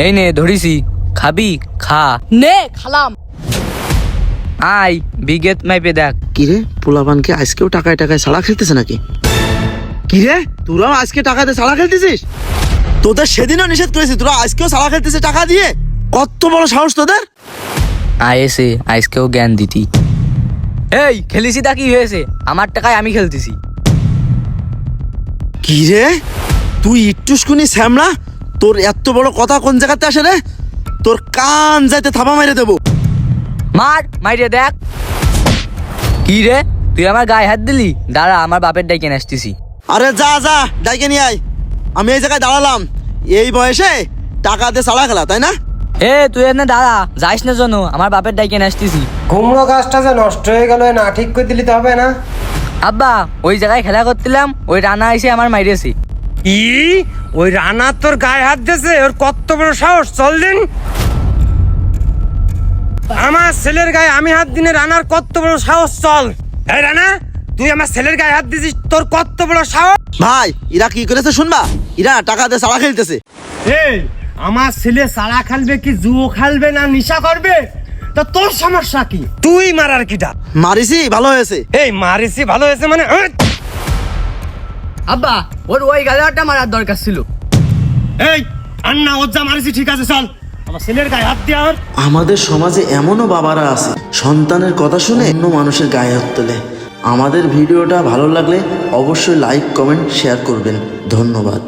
এই নে ধরিছি, খাবি খা। নে খালাম। আয় বিগেত মাইপে দেখ। কিরে পোলাপানকে আজকেও টাকায় টাকায় সাড়া খেলতেছে নাকি? কিরে তোরাও আজকে টাকাতে সাড়া খেলতেছিস? তোদের সেদিনও নিষেধ করেছি, তোরা আজকেও সাড়া খেলতেছিস টাকা দিয়ে? কত বড় সাহস তোদের! আয় এসে আজকেও জ্ঞান দিতি। এই খেলিছি তা কি হয়েছে? আমার টাকায় আমি খেলতেছি। কিরে তুই ইট্টুসকুনি শ্যামলা, তোর এত বড় কথা কোন জায়গাতে আসে রে? তোর কান যাইতে থাবা মেরে দেবো। মার মাইরে দেখ। কি রে তুই আমার গায়ে হাত দিলি? দাঁড়া আমার বাপের ডাইকে আসতেছি। আরে যা যা ডাইকে নিয়ে আয়। আমি এই জায়গায় দাঁড়ালাম, এই বয়সে টাকা দিয়ে সাড়া খেলা, তাই না? এ তুই এনে দাঁড়া, যাইস না জন্য আমার বাপের ডাইকে আসতেছি। কুমড়ো গাছটা যে নষ্ট হয়ে গেল, না ঠিক করে দিলি তো হবে না। আব্বা ওই জায়গায় খেলা করছিলাম, ওই রানা এসে আমার মাইরেছে। ই ওই রানা তোর গায়ে হাত দিয়েছে? ওর কত বড় সাহস! চল দিন। আমার ছেলের গায়ে আমি হাত দিনে রানার কত বড় সাহস! চল। এই রানা, তুই আমার ছেলের গায়ে হাত দিছিস, তোর কত বড় সাহস! ভাই এরা কি করেছে শুনবা? এরা টাকা দিয়ে সাড়া খেলতেছে। এই আমার ছেলে সারা খেলবে কি জুয়ো খেলবে না নেশা করবে? তা তোর সমস্যা কি? তুই মারার কিটা? মারিছি ভালো হয়েছে। এই মারিসি ভালো হয়েছে মানে? আব্বা ওর ওই গালাটা মারার দরকার ছিল। এই আন্না ওর যা মারিসি ঠিক আছে, চল। আমার ছেলের গায়ে হাত দিয়ে আর আমাদের সমাজে এমনও বাবারা আছে সন্তানের কথা শুনে অন্য মানুষের গায়ে হাত তোলে। আমাদের ভিডিওটা ভালো লাগলে অবশ্যই লাইক কমেন্ট শেয়ার করবেন। ধন্যবাদ।